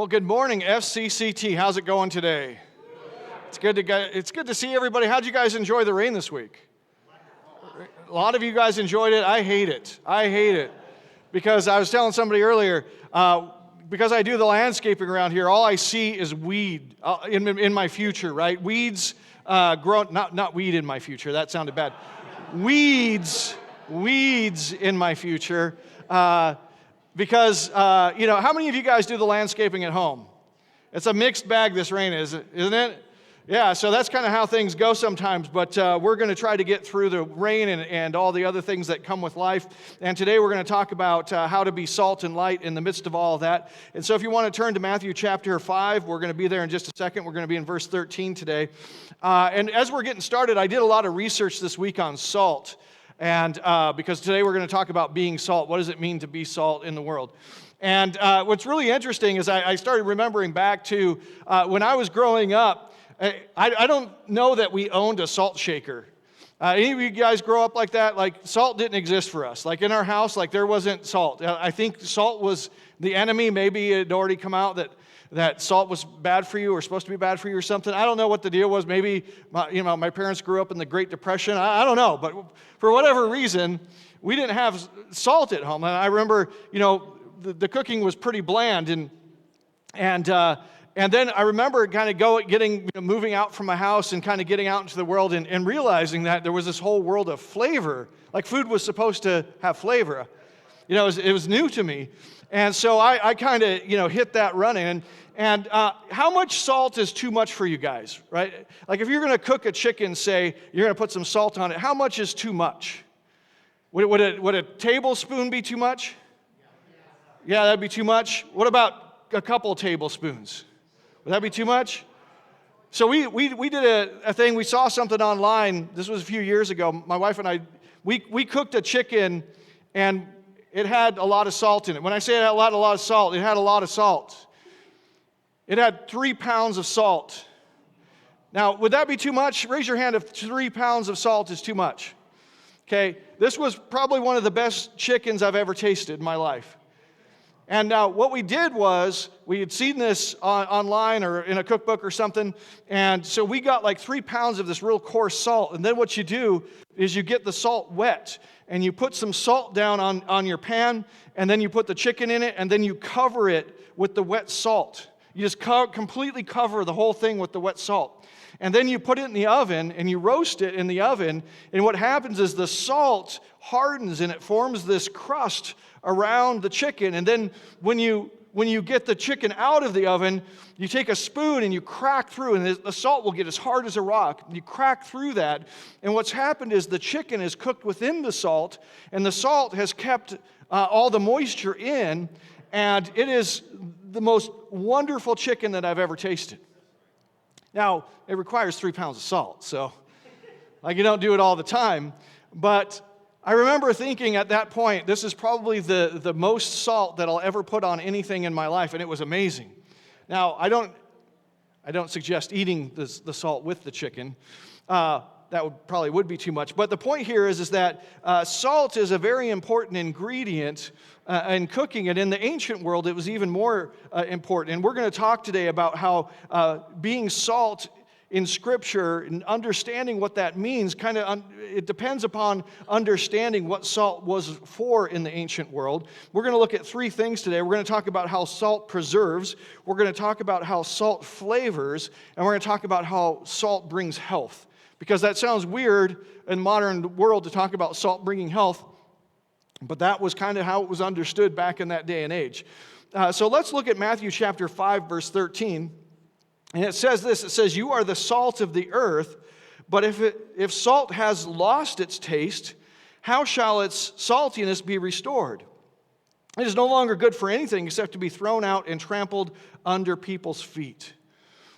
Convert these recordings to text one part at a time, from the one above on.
Well, good morning, FCCT. How's it going today? It's good to see everybody. How'd you guys enjoy the rain this week? A lot of you guys enjoyed it. I hate it. Because I was telling somebody earlier, because I do the landscaping around here, all I see is weed in my future, right? Weeds grow, not weed in my future. That sounded bad. Weeds in my future. Because, how many of you guys do the landscaping at home? It's a mixed bag this rain, isn't it? Yeah, so that's kind of how things go sometimes, but we're going to try to get through the rain and all the other things that come with life. And today we're going to talk about how to be salt and light in the midst of all of that. And so if you want to turn to Matthew chapter 5, we're going to be there in just a second. We're going to be in verse 13 today. And as we're getting started, I did a lot of research this week on salt. And because today we're going to talk about being salt. What does it mean to be salt in the world? And what's really interesting is I started remembering back to when I was growing up. I don't know that we owned a salt shaker. Any of you guys grow up like that? Like, salt didn't exist for us. Like, in our house, like, there wasn't salt. I think salt was the enemy. Maybe it had already come out that salt was bad for you or supposed to be bad for you or something. I don't know what the deal was. Maybe, my parents grew up in the Great Depression. I don't know. But for whatever reason, we didn't have salt at home. And I remember, the cooking was pretty bland. And then I remember kind of moving out from my house and kind of getting out into the world and realizing that there was this whole world of flavor. Like, food was supposed to have flavor. It was new to me. And so I kind of, hit that running. And how much salt is too much for you guys, right? Like, if you're going to cook a chicken, say, you're going to put some salt on it, how much is too much? Would a tablespoon be too much? Yeah, that'd be too much. What about a couple tablespoons? Would that be too much? So we did a thing. We saw something online. This was a few years ago. My wife and I, we cooked a chicken, and it had a lot of salt in it. When I say it had a lot of salt, it had a lot of salt. It had 3 pounds of salt. Now, would that be too much? Raise your hand if 3 pounds of salt is too much. Okay, this was probably one of the best chickens I've ever tasted in my life. And now what we did was, we had seen this online or in a cookbook or something, and so we got like 3 pounds of this real coarse salt. And then what you do is you get the salt wet, and you put some salt down on your pan, and then you put the chicken in it, and then you cover it with the wet salt. You just completely cover the whole thing with the wet salt. And then you put it in the oven, and you roast it in the oven, and what happens is the salt hardens, and it forms this crust around the chicken. And then when you get the chicken out of the oven, you take a spoon and you crack through, and the salt will get as hard as a rock. You crack through that, and what's happened is the chicken is cooked within the salt, and the salt has kept all the moisture in, and it is the most wonderful chicken that I've ever tasted. Now, it requires 3 pounds of salt, so you don't do it all the time, but I remember thinking at that point, this is probably the most salt that I'll ever put on anything in my life, and it was amazing. Now, I don't suggest eating the salt with the chicken. That probably would be too much. But the point here is that salt is a very important ingredient in cooking, and in the ancient world, it was even more important. And we're going to talk today about how being salt in Scripture and understanding what that means, it depends upon understanding what salt was for in the ancient world. We're going to look at 3 things today. We're going to talk about how salt preserves, we're going to talk about how salt flavors, and we're going to talk about how salt brings health. Because that sounds weird in the modern world to talk about salt bringing health, but that was kind of how it was understood back in that day and age. So let's look at Matthew chapter 5, verse 13. And it says this, it says, "You are the salt of the earth, but if salt has lost its taste, how shall its saltiness be restored? It is no longer good for anything except to be thrown out and trampled under people's feet."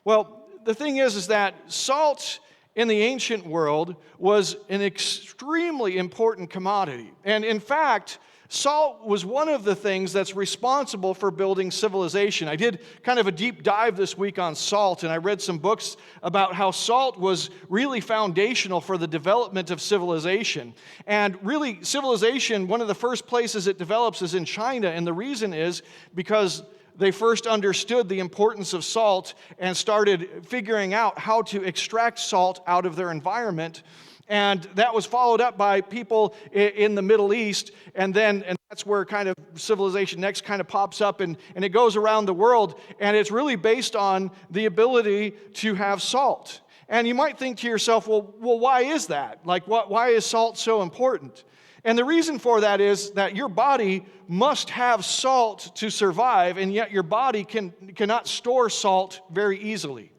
Well, the thing is that salt in the ancient world was an extremely important commodity. And in fact, salt was one of the things that's responsible for building civilization. I did kind of a deep dive this week on salt, and I read some books about how salt was really foundational for the development of civilization. And really, civilization, one of the first places it develops is in China, and the reason is because they first understood the importance of salt and started figuring out how to extract salt out of their environment. And that was followed up by people in the Middle East, and that's where kind of civilization next kind of pops up, and it goes around the world, and it's really based on the ability to have salt. And you might think to yourself, well, why is that? Like, why is salt so important? And the reason for that is that your body must have salt to survive, and yet your body cannot store salt very easily.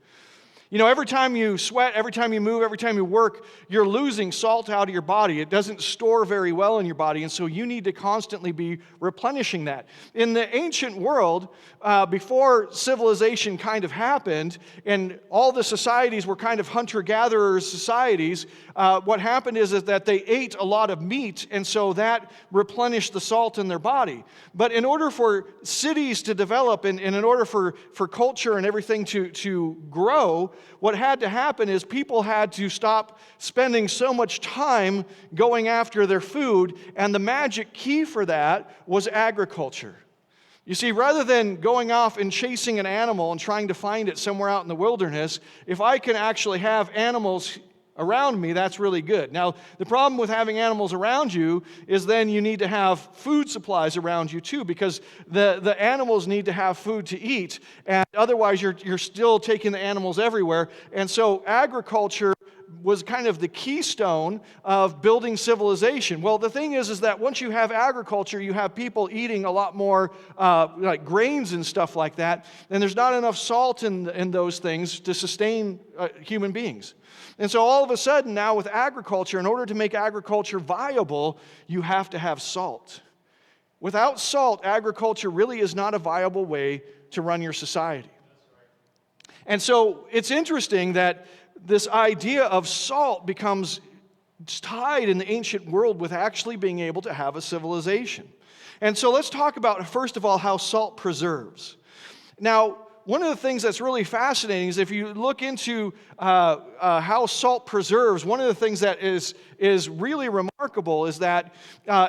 You know, every time you sweat, every time you move, every time you work, you're losing salt out of your body. It doesn't store very well in your body, and so you need to constantly be replenishing that. In the ancient world, before civilization kind of happened, and all the societies were kind of hunter-gatherer societies, what happened is that they ate a lot of meat, and so that replenished the salt in their body. But in order for cities to develop, and in order for culture and everything to grow, what had to happen is people had to stop spending so much time going after their food, and the magic key for that was agriculture. You see, rather than going off and chasing an animal and trying to find it somewhere out in the wilderness, if I can actually have animals around me, that's really good. Now, the problem with having animals around you is then you need to have food supplies around you too, because the animals need to have food to eat, and otherwise you're still taking the animals everywhere. And so agriculture was kind of the keystone of building civilization. Well, the thing is that once you have agriculture, you have people eating a lot more like grains and stuff like that, and there's not enough salt in those things to sustain human beings. And so all of a sudden now with agriculture, in order to make agriculture viable, you have to have salt. Without salt, agriculture really is not a viable way to run your society. And so it's interesting that this idea of salt becomes tied in the ancient world with actually being able to have a civilization. And so let's talk about, first of all, how salt preserves. Now, one of the things that's really fascinating is if you look into how salt preserves, one of the things that is really remarkable is that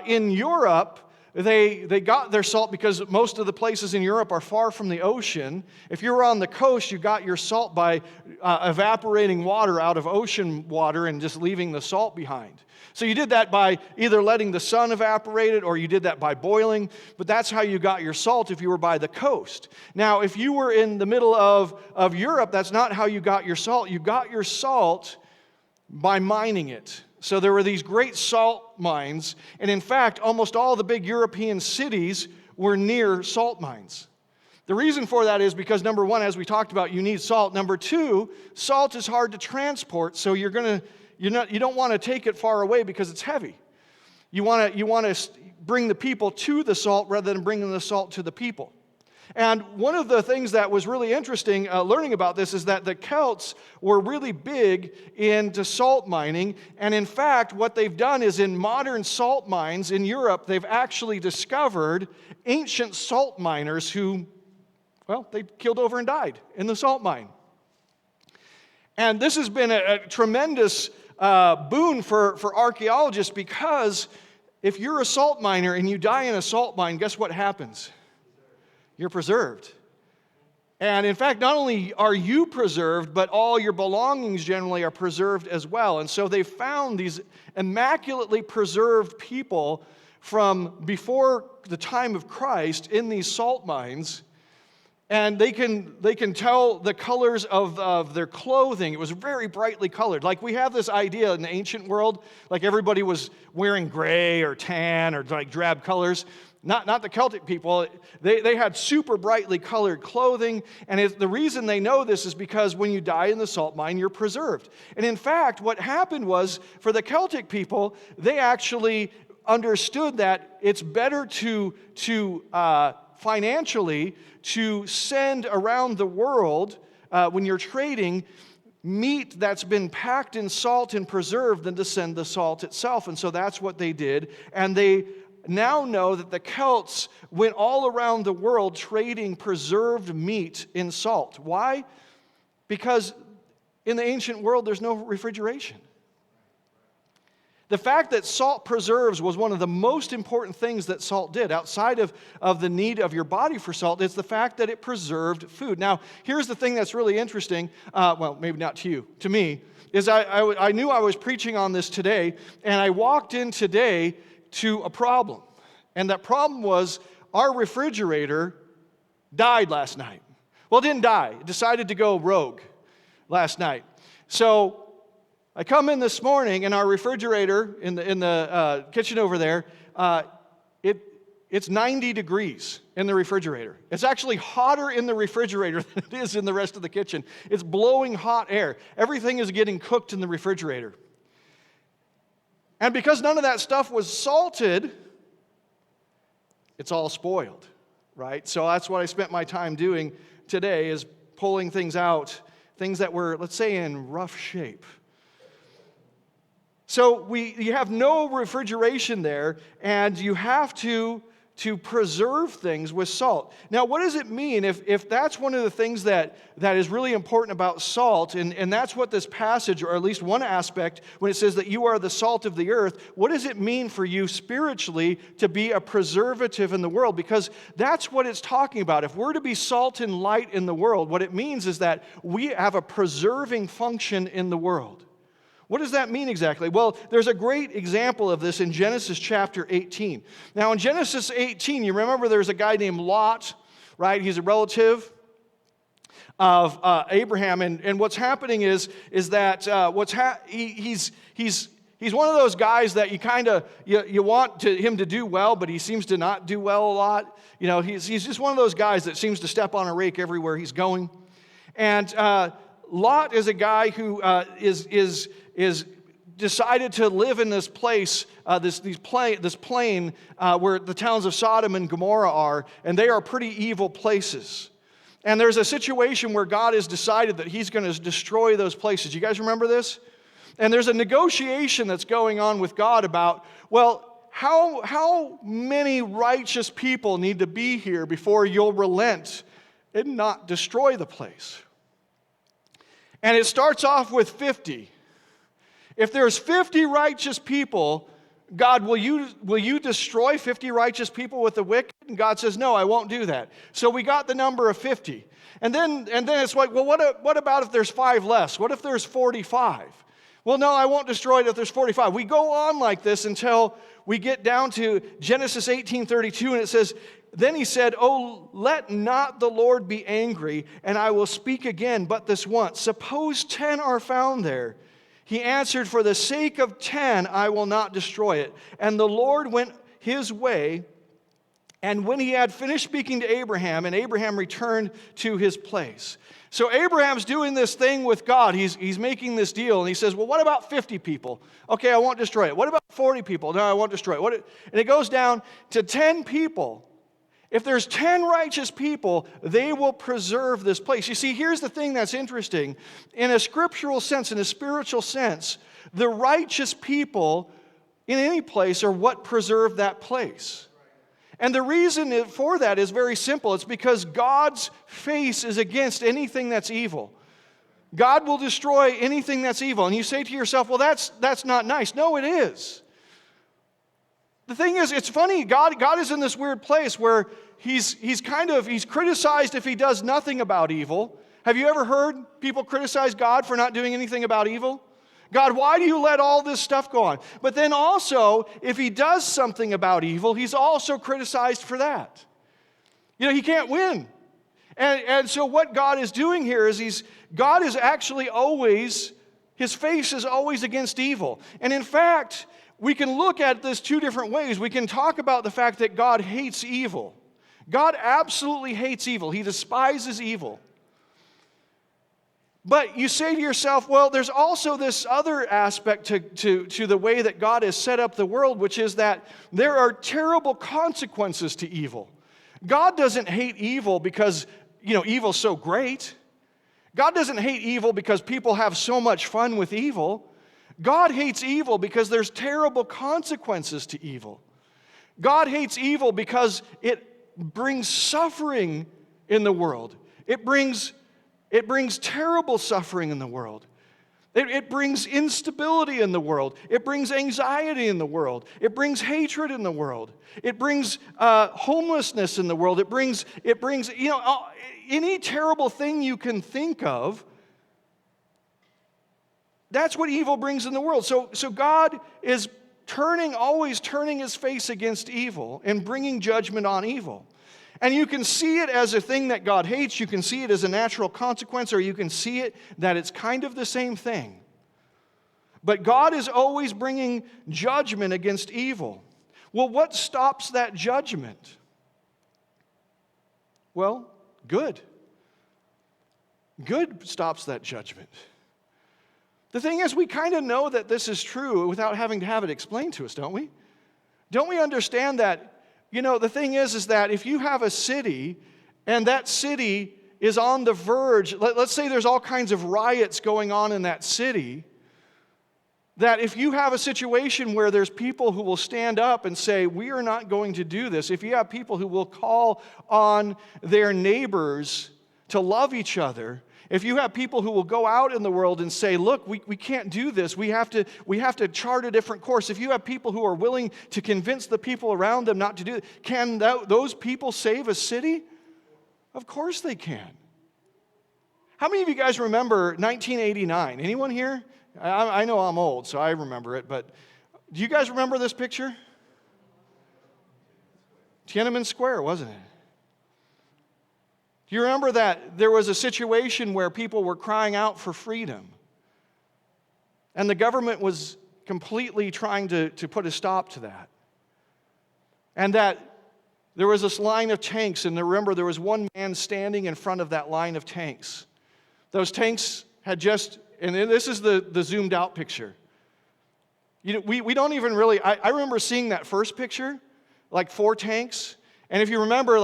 in Europe, they got their salt because most of the places in Europe are far from the ocean. If you were on the coast, you got your salt by evaporating water out of ocean water and just leaving the salt behind. So you did that by either letting the sun evaporate it, or you did that by boiling, but that's how you got your salt if you were by the coast. Now, if you were in the middle of Europe, that's not how you got your salt. You got your salt by mining it. So there were these great salt mines, and in fact, almost all the big European cities were near salt mines. The reason for that is because, number one, as we talked about, you need salt. Number two, salt is hard to transport, so you don't want to take it far away because it's heavy. You want to bring the people to the salt rather than bringing the salt to the people. And one of the things that was really interesting learning about this is that the Celts were really big into salt mining. And in fact, what they've done is in modern salt mines in Europe, they've actually discovered ancient salt miners who, well, they killed over and died in the salt mine. And this has been a tremendous boon for archaeologists, because if you're a salt miner and you die in a salt mine, guess what happens? You're preserved. And in fact, not only are you preserved, but all your belongings generally are preserved as well. And so they found these immaculately preserved people from before the time of Christ in these salt mines. And they can tell the colors of their clothing. It was very brightly colored. Like we have this idea in the ancient world, like everybody was wearing gray or tan or like drab colors. Not the Celtic people. They had super brightly colored clothing. And the reason they know this is because when you die in the salt mine, you're preserved. And in fact, what happened was, for the Celtic people, they actually understood that it's better to financially to send around the world when you're trading meat that's been packed in salt and preserved than to send the salt itself. And so that's what they did. And they now know that the Celts went all around the world trading preserved meat in salt. Why? Because in the ancient world, there's no refrigeration. The fact that salt preserves was one of the most important things that salt did. Outside of the need of your body for salt, it's the fact that it preserved food. Now, here's the thing that's really interesting. Well, maybe not to you. To me, is I knew I was preaching on this today, and I walked in today to a problem. And that problem was our refrigerator died last night. Well, it didn't die. It decided to go rogue last night. So I come in this morning, and our refrigerator in the kitchen over there, it's 90 degrees in the refrigerator. It's actually hotter in the refrigerator than it is in the rest of the kitchen. It's blowing hot air. Everything is getting cooked in the refrigerator. And because none of that stuff was salted, it's all spoiled, right? So that's what I spent my time doing today, is pulling things out, things that were, let's say, in rough shape. So you have no refrigeration there, and you have to preserve things with salt. Now, what does it mean if that's one of the things that is really important about salt, and that's what this passage, or at least one aspect, when it says that you are the salt of the earth, what does it mean for you spiritually to be a preservative in the world? Because that's what it's talking about. If we're to be salt and light in the world, what it means is that we have a preserving function in the world. What does that mean exactly? Well, there's a great example of this in Genesis chapter 18. Now, in Genesis 18, you remember there's a guy named Lot, right? He's a relative of Abraham, and what's happening is that he's one of those guys that you kind of you want him to do well, but he seems to not do well a lot. You know, he's just one of those guys that seems to step on a rake everywhere he's going, and Lot is a guy who is decided to live in this place, this plain where the towns of Sodom and Gomorrah are, and they are pretty evil places. And there's a situation where God has decided that He's going to destroy those places. You guys remember this? And there's a negotiation that's going on with God about, well, how many righteous people need to be here before you'll relent and not destroy the place? And it starts off with 50. If there's 50 righteous people, God, will you destroy 50 righteous people with the wicked? And God says, no, I won't do that. So we got the number of 50. And then it's like, well, what about if there's 5 less? What if there's 45? Well, no, I won't destroy it if there's 45. We go on like this until we get down to Genesis 18:32, and it says, then he said, oh, let not the Lord be angry, and I will speak again but this once. Suppose 10 are found there. He answered, for the sake of 10, I will not destroy it. And the Lord went his way, and when he had finished speaking to Abraham, and Abraham returned to his place. So Abraham's doing this thing with God. He's making this deal, and he says, well, what about 50 people? Okay, I won't destroy it. What about 40 people? No, I won't destroy it. And it goes down to 10 people. If there's 10 righteous people, they will preserve this place. You see, here's the thing that's interesting. In a scriptural sense, in a spiritual sense, the righteous people in any place are what preserve that place. And the reason for that is very simple. It's because God's face is against anything that's evil. God will destroy anything that's evil. And you say to yourself, well, that's not nice. No, it is. The thing is, it's funny, God is in this weird place where he's criticized if he does nothing about evil. Have you ever heard people criticize God for not doing anything about evil? God, why do you let all this stuff go on? But then also, if he does something about evil, he's also criticized for that. You know, he can't win. And so what God is doing here is God is actually always, his face is always against evil. And in fact, we can look at this 2 different ways. We can talk about the fact that God hates evil. God absolutely hates evil. He despises evil. But you say to yourself, well, there's also this other aspect to the way that God has set up the world, which is that there are terrible consequences to evil. God doesn't hate evil because, evil's so great. God doesn't hate evil because people have so much fun with evil. God hates evil because there's terrible consequences to evil. God hates evil because it brings suffering in the world. It brings terrible suffering in the world. It brings instability in the world. It brings anxiety in the world. It brings hatred in the world. It brings homelessness in the world. It brings any terrible thing you can think of. That's what evil brings in the world. So God is always turning his face against evil and bringing judgment on evil. And you can see it as a thing that God hates. You can see it as a natural consequence, or you can see it that it's kind of the same thing. But God is always bringing judgment against evil. Well, what stops that judgment? Well, good. Good stops that judgment. The thing is, we kind of know that this is true without having to have it explained to us, don't we? Don't we understand that? The thing is that if you have a city and that city is on the verge, let's say there's all kinds of riots going on in that city, that if you have a situation where there's people who will stand up and say, we are not going to do this, if you have people who will call on their neighbors to love each other, if you have people who will go out in the world and say, look, we can't do this, we have to chart a different course. If you have people who are willing to convince the people around them not to do it, can those people save a city? Of course they can. How many of you guys remember 1989? Anyone here? I know I'm old, so I remember it, but do you guys remember this picture? Tiananmen Square, wasn't it? Do you remember that there was a situation where people were crying out for freedom? And the government was completely trying to put a stop to that. And that there was this line of tanks, and remember there was one man standing in front of that line of tanks. Those tanks had just, and this is the zoomed out picture. We don't even really, I remember seeing that first picture, like 4 tanks. And if you remember,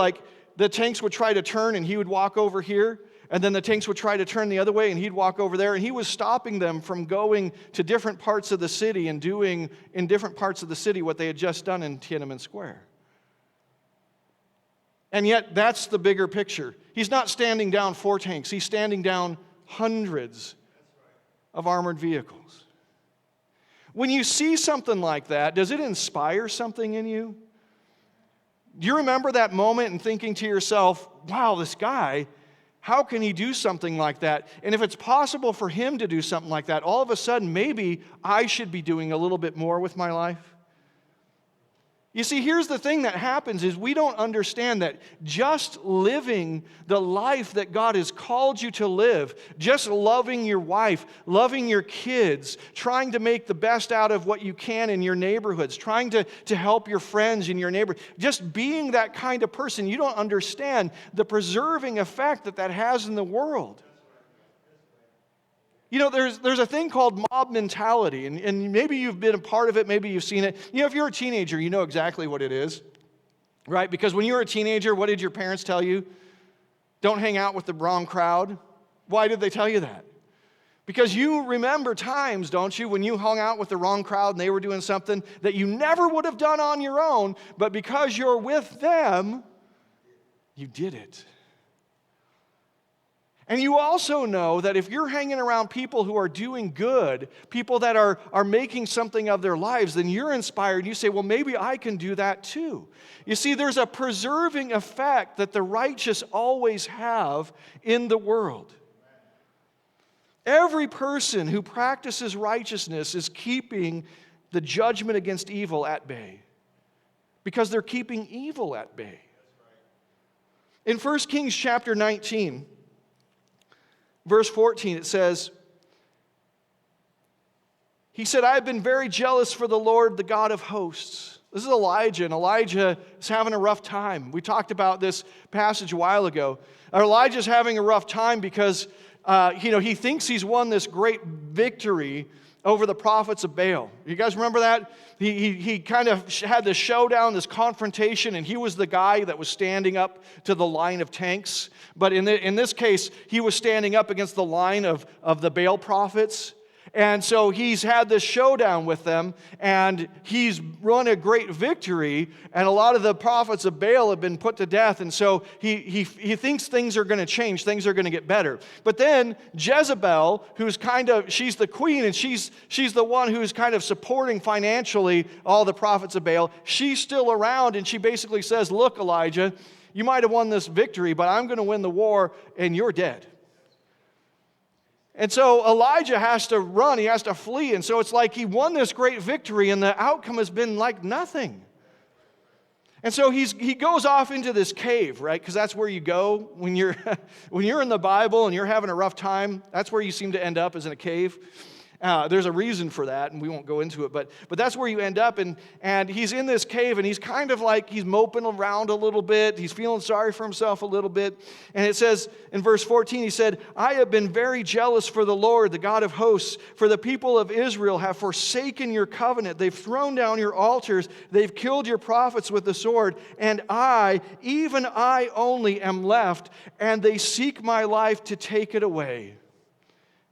the tanks would try to turn and he would walk over here, and then the tanks would try to turn the other way and he'd walk over there, and he was stopping them from going to different parts of the city and doing in different parts of the city what they had just done in Tiananmen Square. And yet, that's the bigger picture. He's not standing down 4 tanks, he's standing down hundreds of armored vehicles. When you see something like that, does it inspire something in you? Do you remember that moment and thinking to yourself, wow, this guy, how can he do something like that? And if it's possible for him to do something like that, all of a sudden, maybe I should be doing a little bit more with my life. You see, here's the thing that happens is we don't understand that just living the life that God has called you to live, just loving your wife, loving your kids, trying to make the best out of what you can in your neighborhoods, trying to help your friends in your neighborhood, just being that kind of person, you don't understand the preserving effect that has in the world. There's a thing called mob mentality, and maybe you've been a part of it, maybe you've seen it. If you're a teenager, you know exactly what it is, right? Because when you were a teenager, what did your parents tell you? Don't hang out with the wrong crowd. Why did they tell you that? Because you remember times, don't you, when you hung out with the wrong crowd and they were doing something that you never would have done on your own, but because you're with them, you did it. And you also know that if you're hanging around people who are doing good, people that are making something of their lives, then you're inspired. You say, well, maybe I can do that too. You see, there's a preserving effect that the righteous always have in the world. Every person who practices righteousness is keeping the judgment against evil at bay, because they're keeping evil at bay. In 1 Kings chapter 19, verse 14, it says, he said, I have been very jealous for the Lord, the God of hosts. This is Elijah, and Elijah is having a rough time. We talked about this passage a while ago. Elijah's having a rough time because, he thinks he's won this great victory over the prophets of Baal. You guys remember that? He kind of had this showdown, this confrontation, and he was the guy that was standing up to the line of tanks. But in this case, he was standing up against the line of the Baal prophets. And so he's had this showdown with them, and he's won a great victory, and a lot of the prophets of Baal have been put to death, and so he thinks things are going to change, things are going to get better. But then Jezebel, she's the queen, and she's the one who's kind of supporting financially all the prophets of Baal. She's still around, and she basically says, look, Elijah, you might have won this victory, but I'm going to win the war, and you're dead. And so Elijah has to run, he has to flee, and so it's like he won this great victory, and the outcome has been like nothing. And so he goes off into this cave, right? Because that's where you go when you're in the Bible and you're having a rough time. That's where you seem to end up, is in a cave. There's a reason for that, and we won't go into it, but that's where you end up, and he's in this cave, and he's kind of like, he's moping around a little bit, he's feeling sorry for himself a little bit, and it says in verse 14, he said, I have been very jealous for the Lord, the God of hosts, for the people of Israel have forsaken your covenant, they've thrown down your altars, they've killed your prophets with the sword, and I, even I only am left, and they seek my life to take it away.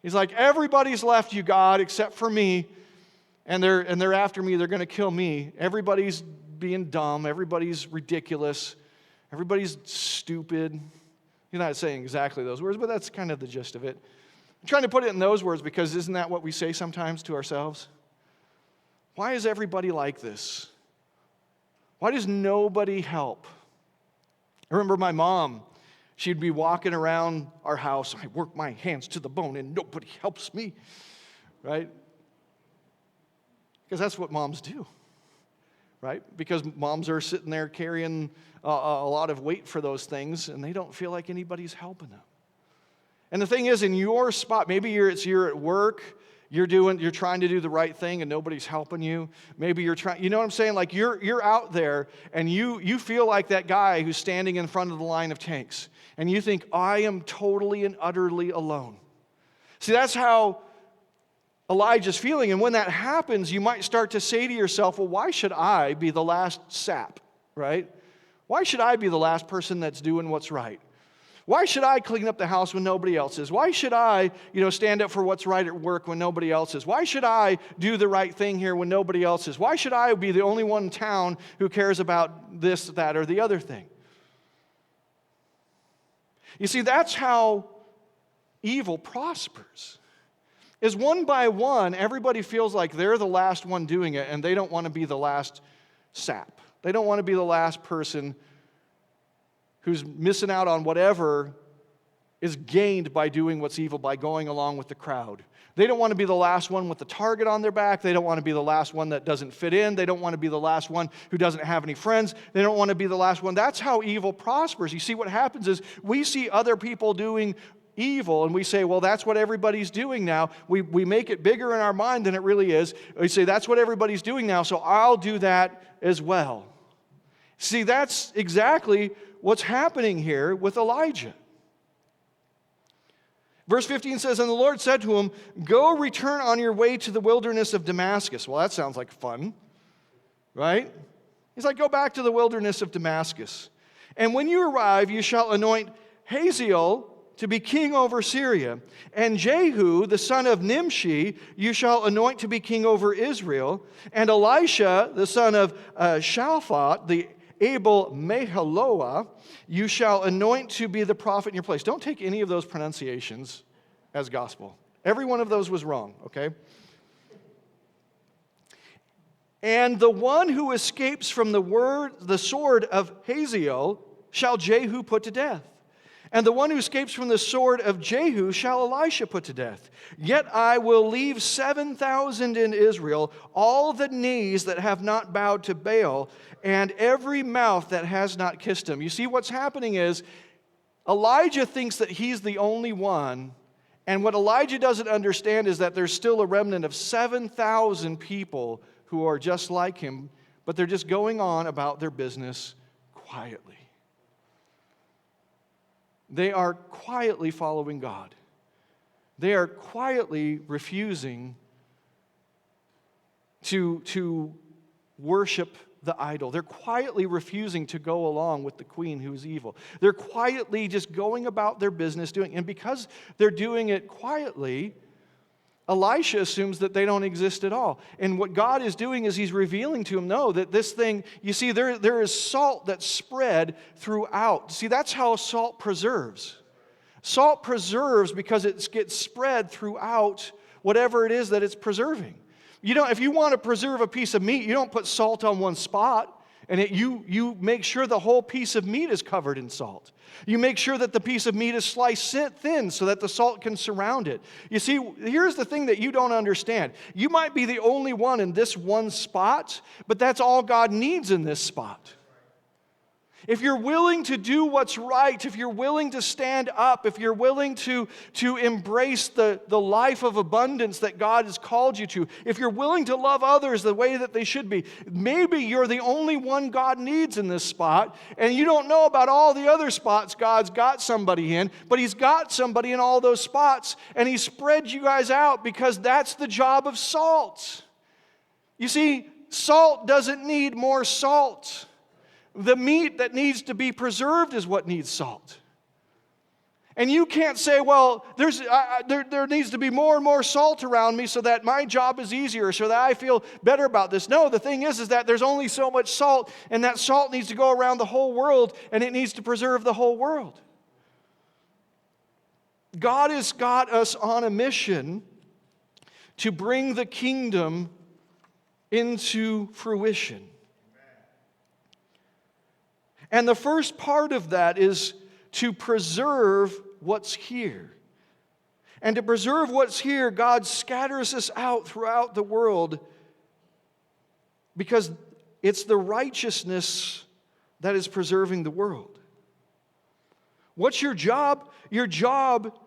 He's like, everybody's left you, God, except for me, and they're after me. They're going to kill me. Everybody's being dumb. Everybody's ridiculous. Everybody's stupid. He's not saying exactly those words, but that's kind of the gist of it. I'm trying to put it in those words because isn't that what we say sometimes to ourselves? Why is everybody like this? Why does nobody help? I remember my mom. She'd be walking around our house. I work my hands to the bone and nobody helps me, right? Because that's what moms do, right? Because moms are sitting there carrying a lot of weight for those things and they don't feel like anybody's helping them. And the thing is, in your spot, maybe you're at work, you're trying to do the right thing and nobody's helping you. Maybe you're trying, you know what I'm saying? Like you're out there and you feel like that guy who's standing in front of the line of tanks. And you think, I am totally and utterly alone. See, that's how Elijah's feeling. And when that happens, you might start to say to yourself, well, why should I be the last sap, right? Why should I be the last person that's doing what's right? Why should I clean up the house when nobody else is? Why should I, stand up for what's right at work when nobody else is? Why should I do the right thing here when nobody else is? Why should I be the only one in town who cares about this, that, or the other thing? You see, that's how evil prospers. Is one by one, everybody feels like they're the last one doing it, and they don't want to be the last sap. They don't want to be the last person who's missing out on whatever is gained by doing what's evil, by going along with the crowd. They don't want to be the last one with the target on their back. They don't want to be the last one that doesn't fit in. They don't want to be the last one who doesn't have any friends. They don't want to be the last one. That's how evil prospers. You see, what happens is we see other people doing evil and we say, well, that's what everybody's doing now. We make it bigger in our mind than it really is. We say, that's what everybody's doing now, so I'll do that as well. See, that's exactly what's happening here with Elijah. Verse 15 says, and the Lord said to him, go return on your way to the wilderness of Damascus. Well, that sounds like fun, right? He's like, go back to the wilderness of Damascus. And when you arrive, you shall anoint Hazael to be king over Syria. And Jehu, the son of Nimshi, you shall anoint to be king over Israel. And Elisha, the son of Shaphat, the Abel Mahaloah, you shall anoint to be the prophet in your place. Don't take any of those pronunciations as gospel. Every one of those was wrong, okay? And the one who escapes from the sword of Hazael shall Jehu put to death. And the one who escapes from the sword of Jehu shall Elisha put to death. Yet I will leave 7,000 in Israel, all the knees that have not bowed to Baal, and every mouth that has not kissed him. You see, what's happening is Elijah thinks that he's the only one, and what Elijah doesn't understand is that there's still a remnant of 7,000 people who are just like him, but they're just going on about their business quietly. They are quietly following God. They are quietly refusing to worship the idol. They're quietly refusing to go along with the queen who's evil. They're quietly just going about their business doing, and because they're doing it quietly, Elisha assumes that they don't exist at all. And what God is doing is he's revealing to him, no, that this thing, you see, there is salt that's spread throughout. See, that's how salt preserves. Salt preserves because it gets spread throughout whatever it is that it's preserving. If you want to preserve a piece of meat, you don't put salt on one spot. And you make sure the whole piece of meat is covered in salt. You make sure that the piece of meat is sliced thin so that the salt can surround it. You see, here's the thing that you don't understand. You might be the only one in this one spot, but that's all God needs in this spot. If you're willing to do what's right, if you're willing to stand up, if you're willing to embrace the life of abundance that God has called you to, if you're willing to love others the way that they should be, maybe you're the only one God needs in this spot, and you don't know about all the other spots God's got somebody in, but He's got somebody in all those spots, and He spread you guys out because that's the job of salt. You see, salt doesn't need more salt. The meat that needs to be preserved is what needs salt. And you can't say, well, there needs to be more and more salt around me so that my job is easier, so that I feel better about this. No, the thing is that there's only so much salt, and that salt needs to go around the whole world, and it needs to preserve the whole world. God has got us on a mission to bring the kingdom into fruition. And the first part of that is to preserve what's here. And to preserve what's here, God scatters us out throughout the world because it's the righteousness that is preserving the world. What's your job? Your job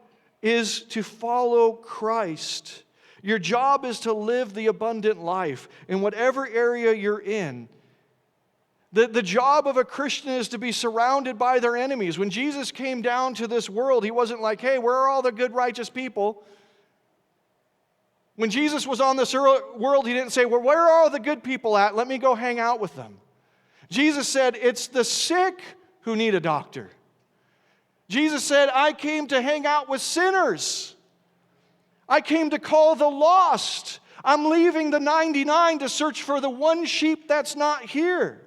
is to follow Christ. Your job is to live the abundant life in whatever area you're in. The job of a Christian is to be surrounded by their enemies. When Jesus came down to this world, He wasn't like, hey, where are all the good, righteous people? When Jesus was on this world, He didn't say, well, where are all the good people at? Let me go hang out with them. Jesus said, it's the sick who need a doctor. Jesus said, I came to hang out with sinners. I came to call the lost. I'm leaving the 99 to search for the one sheep that's not here.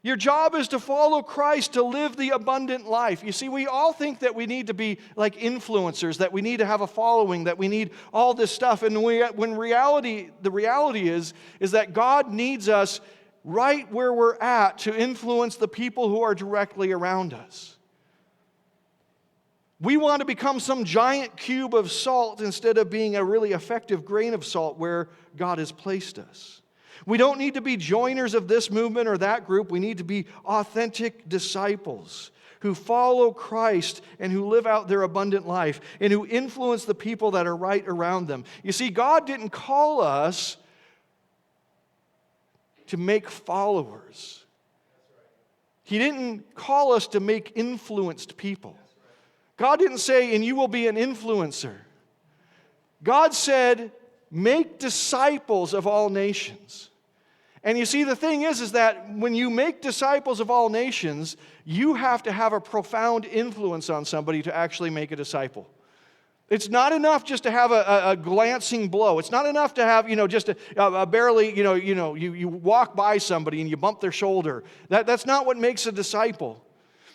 Your job is to follow Christ, to live the abundant life. You see, we all think that we need to be like influencers, that we need to have a following, that we need all this stuff. And the reality is that God needs us right where we're at to influence the people who are directly around us. We want to become some giant cube of salt instead of being a really effective grain of salt where God has placed us. We don't need to be joiners of this movement or that group. We need to be authentic disciples who follow Christ and who live out their abundant life and who influence the people that are right around them. You see, God didn't call us to make followers. He didn't call us to make influenced people. God didn't say, and you will be an influencer. God said, make disciples of all nations. And you see, the thing is that when you make disciples of all nations, you have to have a profound influence on somebody to actually make a disciple. It's not enough just to have a glancing blow. It's not enough to have, just a barely, you walk by somebody and you bump their shoulder. That's not what makes a disciple.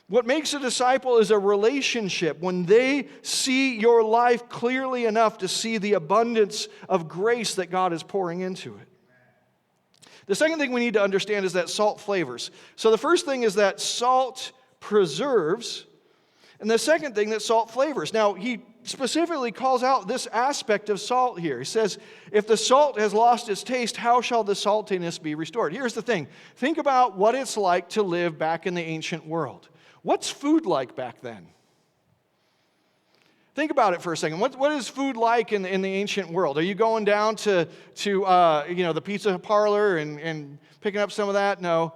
What makes a disciple is a relationship when they see your life clearly enough to see the abundance of grace that God is pouring into it. The second thing we need to understand is that salt flavors. So the first thing is that salt preserves, and the second thing that salt flavors. Now, he specifically calls out this aspect of salt here. He says, if the salt has lost its taste, how shall the saltiness be restored? Here's the thing. Think about what it's like to live back in the ancient world. What's food like back then? Think about it for a second. What is food like in the ancient world? Are you going down to the pizza parlor and picking up some of that? No.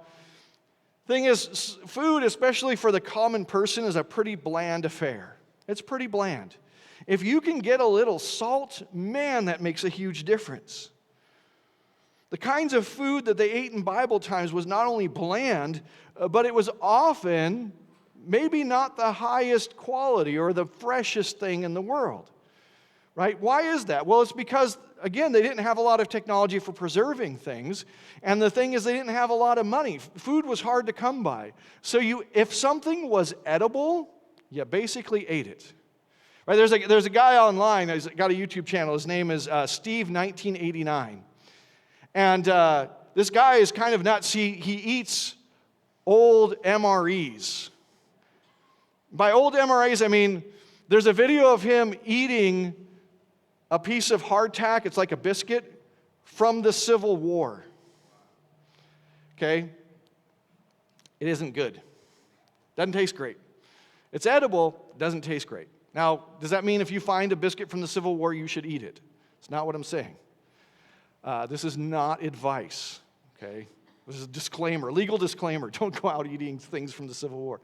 Thing is, food, especially for the common person, is a pretty bland affair. It's pretty bland. If you can get a little salt, man, that makes a huge difference. The kinds of food that they ate in Bible times was not only bland, but it was often maybe not the highest quality or the freshest thing in the world, right? Why is that? Well, it's because, again, they didn't have a lot of technology for preserving things, and the thing is they didn't have a lot of money. Food was hard to come by. So if something was edible, you basically ate it. Right? There's a guy online, he's got a YouTube channel, his name is Steve1989. And this guy is kind of nuts. He eats old MREs. By old MREs, I mean, there's a video of him eating a piece of hardtack, it's like a biscuit, from the Civil War. Okay? It isn't good. Doesn't taste great. It's edible, doesn't taste great. Now, does that mean if you find a biscuit from the Civil War, you should eat it? It's not what I'm saying. This is not advice, okay? This is a disclaimer, legal disclaimer. Don't go out eating things from the Civil War.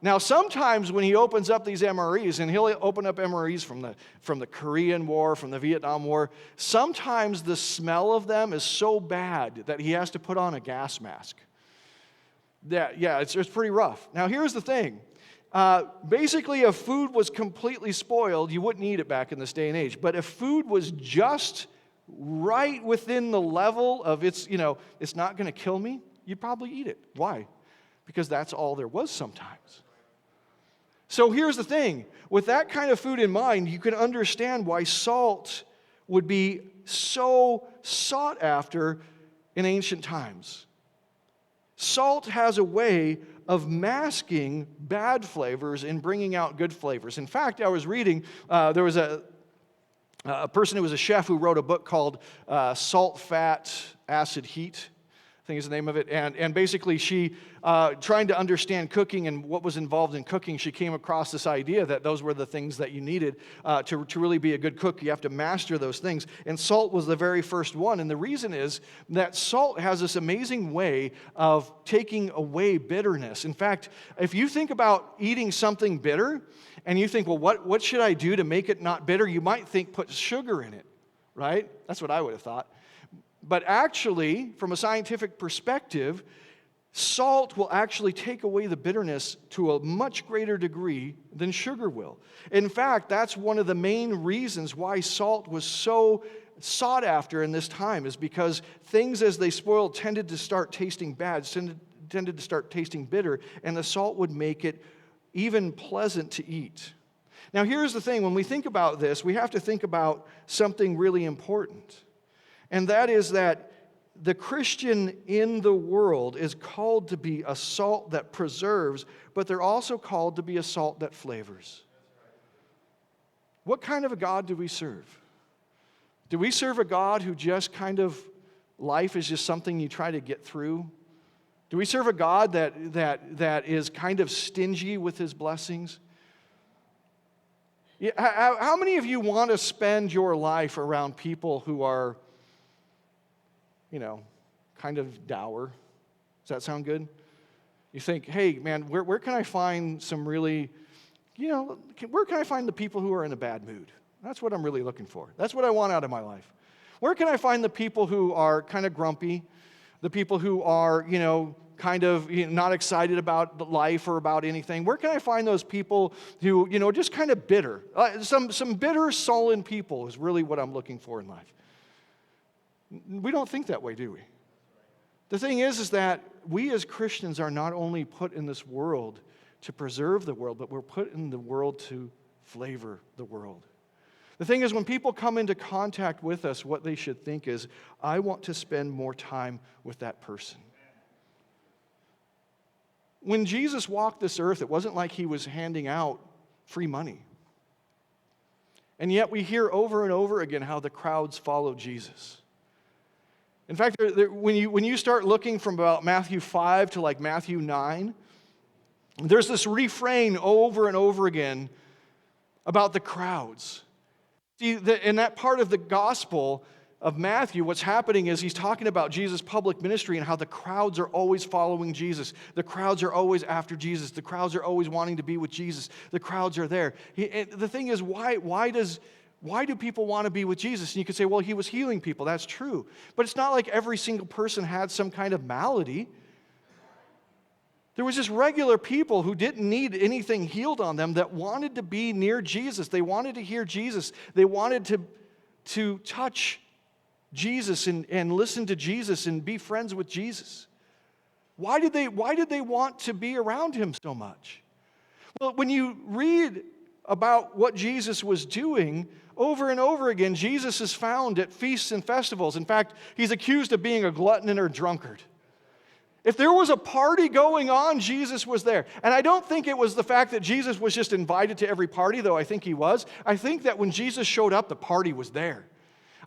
Now, sometimes when he opens up these MREs, and he'll open up MREs from the Korean War, from the Vietnam War, sometimes the smell of them is so bad that he has to put on a gas mask. It's pretty rough. Now, here's the thing. Basically, if food was completely spoiled, you wouldn't eat it back in this day and age. But if food was just right within the level of it's not going to kill me, you'd probably eat it. Why? Because that's all there was sometimes. So here's the thing. With that kind of food in mind, you can understand why salt would be so sought after in ancient times. Salt has a way of masking bad flavors and bringing out good flavors. In fact, I was reading, there was a person who was a chef who wrote a book called Salt, Fat, Acid, Heat, I think is the name of it. And basically she, trying to understand cooking and what was involved in cooking, she came across this idea that those were the things that you needed to really be a good cook. You have to master those things. And salt was the very first one. And the reason is that salt has this amazing way of taking away bitterness. In fact, if you think about eating something bitter, and you think, well, what should I do to make it not bitter? You might think put sugar in it, right? That's what I would have thought. But actually, from a scientific perspective, salt will actually take away the bitterness to a much greater degree than sugar will. In fact, that's one of the main reasons why salt was so sought after in this time, is because things as they spoiled tended to start tasting bad, tended to start tasting bitter, and the salt would make it even pleasant to eat. Now, here's the thing. When we think about this, we have to think about something really important. And that is that the Christian in the world is called to be a salt that preserves, but they're also called to be a salt that flavors. What kind of a God do we serve? Do we serve a God who just kind of, life is just something you try to get through? Do we serve a God that is kind of stingy with his blessings? How many of you want to spend your life around people who are, kind of dour? Does that sound good? You think, hey, man, where can I find some really, where can I find the people who are in a bad mood? That's what I'm really looking for. That's what I want out of my life. Where can I find the people who are kind of grumpy, the people who are, kind of not excited about life or about anything? Where can I find those people who, just kind of bitter? Some bitter, sullen people is really what I'm looking for in life. We don't think that way, do we? The thing is that we as Christians are not only put in this world to preserve the world, but we're put in the world to flavor the world. The thing is, when people come into contact with us, what they should think is, I want to spend more time with that person. When Jesus walked this earth, it wasn't like he was handing out free money. And yet we hear over and over again how the crowds follow Jesus. In fact, when you start looking from about Matthew 5 to like Matthew 9, there's this refrain over and over again about the crowds. See, in that part of the gospel of Matthew, what's happening is he's talking about Jesus' public ministry and how the crowds are always following Jesus. The crowds are always after Jesus. The crowds are always wanting to be with Jesus. The crowds are there. The thing is, why do people want to be with Jesus? And you could say, well, he was healing people. That's true. But it's not like every single person had some kind of malady. There was just regular people who didn't need anything healed on them that wanted to be near Jesus. They wanted to hear Jesus. They wanted to touch Jesus and listen to Jesus and be friends with Jesus. Why did they want to be around him so much? Well, when you read about what Jesus was doing, over and over again, Jesus is found at feasts and festivals. In fact, he's accused of being a glutton or a drunkard. If there was a party going on, Jesus was there. And I don't think it was the fact that Jesus was just invited to every party, though I think he was. I think that when Jesus showed up, the party was there.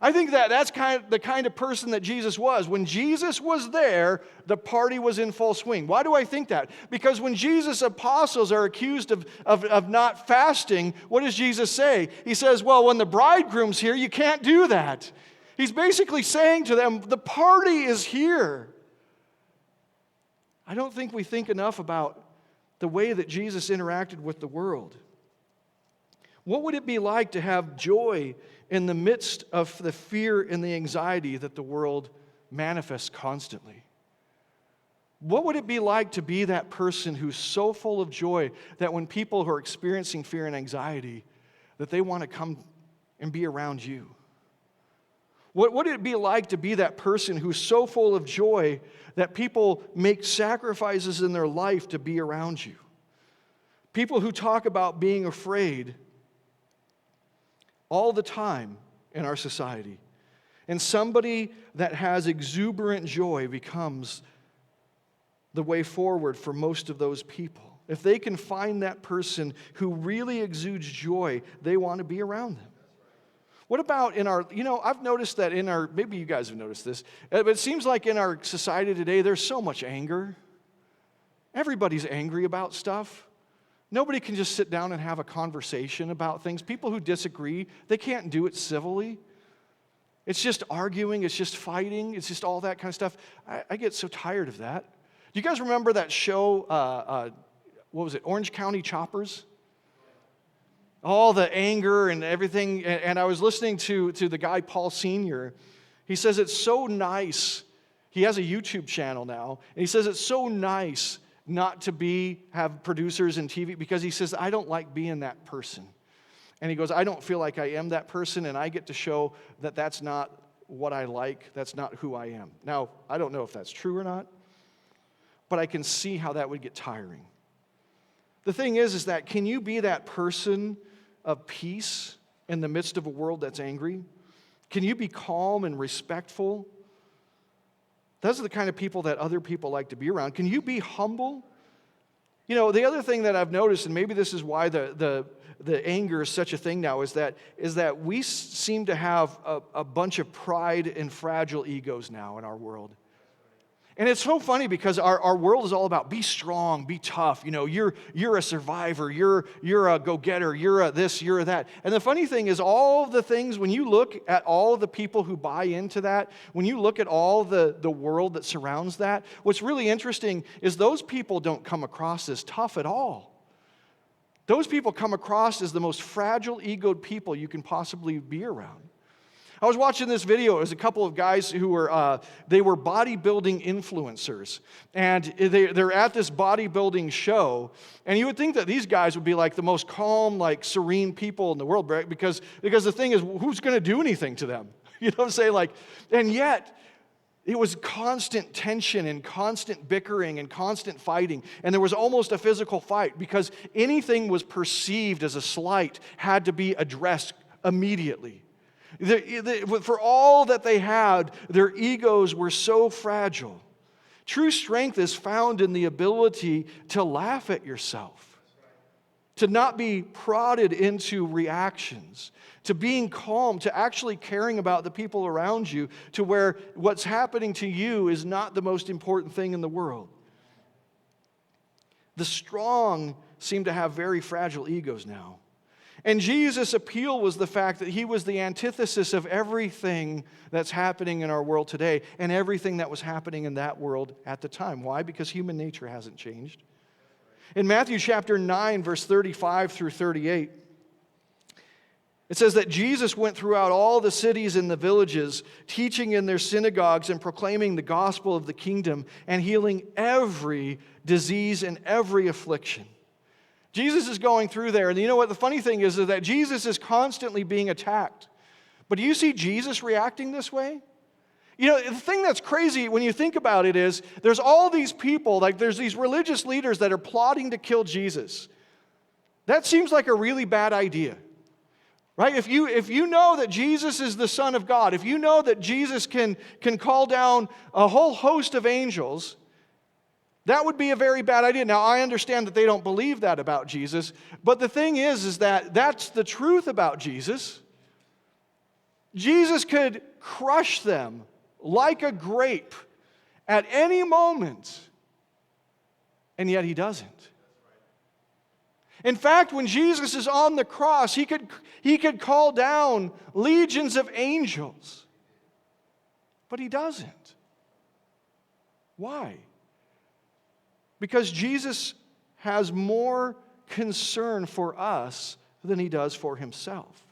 I think that that's the kind of person that Jesus was. When Jesus was there, the party was in full swing. Why do I think that? Because when Jesus' apostles are accused of not fasting, what does Jesus say? He says, well, when the bridegroom's here, you can't do that. He's basically saying to them, the party is here. I don't think we think enough about the way that Jesus interacted with the world. What would it be like to have joy in the midst of the fear and the anxiety that the world manifests constantly? What would it be like to be that person who's so full of joy that when people who are experiencing fear and anxiety, that they want to come and be around you? What would it be like to be that person who's so full of joy that people make sacrifices in their life to be around you? People who talk about being afraid all the time in our society. And somebody that has exuberant joy becomes the way forward for most of those people. If they can find that person who really exudes joy, they want to be around them. What about in our, I've noticed that in our, maybe you guys have noticed this, but it seems like in our society today, there's so much anger. Everybody's angry about stuff. Nobody can just sit down and have a conversation about things. People who disagree, they can't do it civilly. It's just arguing, it's just fighting, it's just all that kind of stuff. I get so tired of that. Do you guys remember that show, what was it, Orange County Choppers? All the anger and everything. And I was listening to the guy, Paul Sr. He says it's so nice. He has a YouTube channel now. And he says it's so nice not to have producers and TV, because he says, I don't like being that person. And he goes, I don't feel like I am that person, and I get to show that that's not what I like, that's not who I am. Now, I don't know if that's true or not, but I can see how that would get tiring. The thing is that can you be that person of peace in the midst of a world that's angry? Can you be calm and respectful? Those are the kind of people that other people like to be around. Can you be humble? The other thing that I've noticed, and maybe this is why the anger is such a thing now, is that we seem to have a bunch of pride and fragile egos now in our world. And it's so funny because our world is all about be strong, be tough. You're a survivor, you're a go-getter, you're a this, you're a that. And the funny thing is all the things, when you look at all the people who buy into that, when you look at all the world that surrounds that, what's really interesting is those people don't come across as tough at all. Those people come across as the most fragile, egoed people you can possibly be around. I was watching this video. It was a couple of guys who were, they were bodybuilding influencers. And they're at this bodybuilding show. And you would think that these guys would be like the most calm, like serene people in the world, right? Because the thing is, who's going to do anything to them? You know what I'm saying? And yet, it was constant tension and constant bickering and constant fighting. And there was almost a physical fight because anything was perceived as a slight had to be addressed immediately. For all that they had, their egos were so fragile. True strength is found in the ability to laugh at yourself, to not be prodded into reactions, to being calm, to actually caring about the people around you, to where what's happening to you is not the most important thing in the world. The strong seem to have very fragile egos now. And Jesus' appeal was the fact that he was the antithesis of everything that's happening in our world today and everything that was happening in that world at the time. Why? Because human nature hasn't changed. In Matthew chapter 9, verse 35 through 38, It says that Jesus went throughout all the cities and the villages, teaching in their synagogues and proclaiming the gospel of the kingdom and healing every disease and every affliction. Jesus is going through there, and you know what? The funny thing is that Jesus is constantly being attacked. But do you see Jesus reacting this way? You know, the thing that's crazy when you think about it is there's all these people, like there's these religious leaders that are plotting to kill Jesus. That seems like a really bad idea. Right? If you know that Jesus is the Son of God, if you know that Jesus can call down a whole host of angels, that would be a very bad idea. Now, I understand that they don't believe that about Jesus, but the thing is that that's the truth about Jesus. Jesus could crush them like a grape at any moment, and yet he doesn't. In fact, when Jesus is on the cross, he could call down legions of angels, but he doesn't. Why? Because Jesus has more concern for us than he does for himself.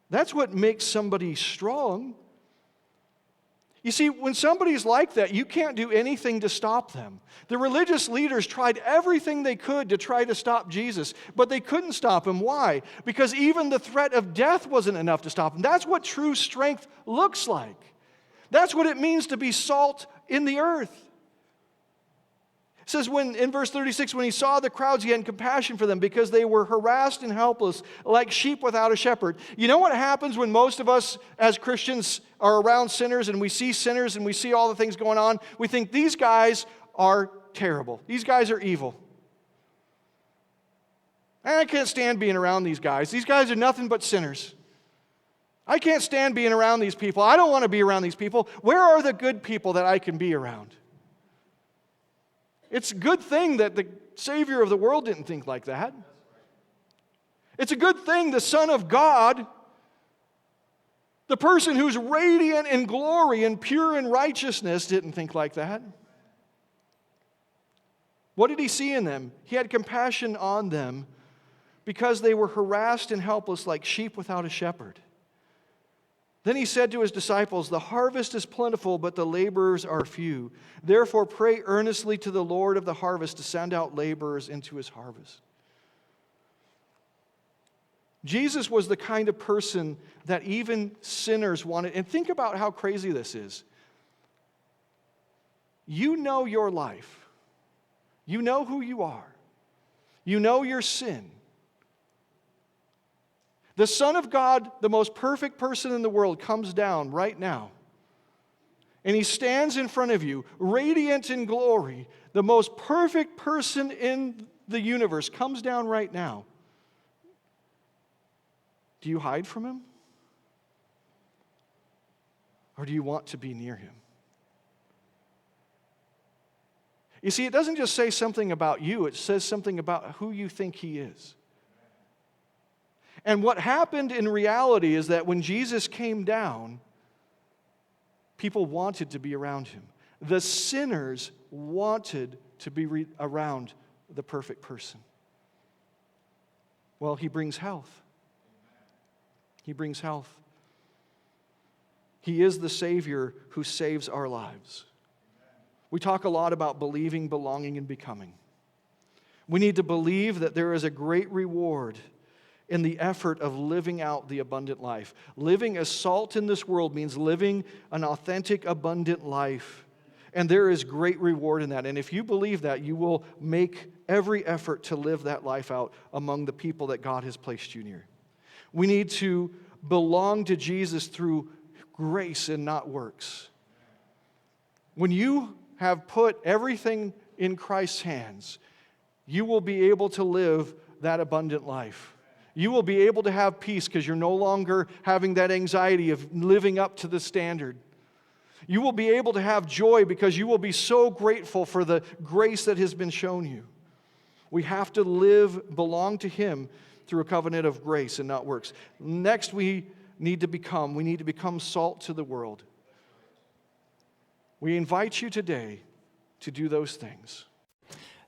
That's what makes somebody strong. You see, when somebody's like that, you can't do anything to stop them. The religious leaders tried everything they could to try to stop Jesus, but they couldn't stop him. Why? Because even the threat of death wasn't enough to stop him. That's what true strength looks like. That's what it means to be salt in the earth. It says in verse 36, when he saw the crowds, he had compassion for them because they were harassed and helpless, like sheep without a shepherd. You know what happens when most of us as Christians are around sinners and we see sinners and we see all the things going on? We think these guys are terrible. These guys are evil. I can't stand being around these guys. These guys are nothing but sinners. I can't stand being around these people. I don't want to be around these people. Where are the good people that I can be around? It's a good thing that the Savior of the world didn't think like that. It's a good thing the Son of God, the person who's radiant in glory and pure in righteousness, didn't think like that. What did he see in them? He had compassion on them because they were harassed and helpless like sheep without a shepherd. Then he said to his disciples, "The harvest is plentiful, but the laborers are few. Therefore pray earnestly to the Lord of the harvest to send out laborers into his harvest." Jesus was the kind of person that even sinners wanted. And think about how crazy this is. You know your life. You know who you are. You know your sin. The Son of God, the most perfect person in the world, comes down right now. And he stands in front of you, radiant in glory. The most perfect person in the universe comes down right now. Do you hide from him? Or do you want to be near him? You see, it doesn't just say something about you, it says something about who you think he is. And what happened in reality is that when Jesus came down, people wanted to be around him. The sinners wanted to be around the perfect person. Well, he brings health. He brings health. He is the Savior who saves our lives. We talk a lot about believing, belonging, and becoming. We need to believe that there is a great reward in the effort of living out the abundant life. Living as salt in this world means living an authentic, abundant life. And there is great reward in that. And if you believe that, you will make every effort to live that life out among the people that God has placed you near. We need to belong to Jesus through grace and not works. When you have put everything in Christ's hands, you will be able to live that abundant life. You will be able to have peace because you're no longer having that anxiety of living up to the standard. You will be able to have joy because you will be so grateful for the grace that has been shown you. We have to belong to him through a covenant of grace and not works. Next, we need to become salt to the world. We invite you today to do those things.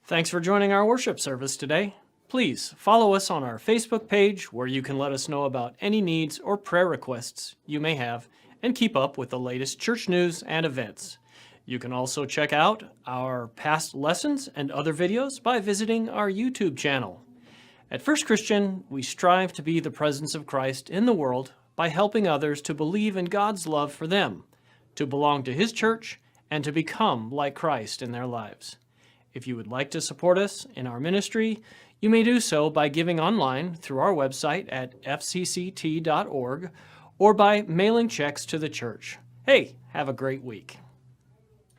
Thanks for joining our worship service today. Please follow us on our Facebook page where you can let us know about any needs or prayer requests you may have and keep up with the latest church news and events. You can also check out our past lessons and other videos by visiting our YouTube channel. At First Christian, we strive to be the presence of Christ in the world by helping others to believe in God's love for them, to belong to His church, and to become like Christ in their lives. If you would like to support us in our ministry, you may do so by giving online through our website at fcct.org or by mailing checks to the church. Hey, have a great week.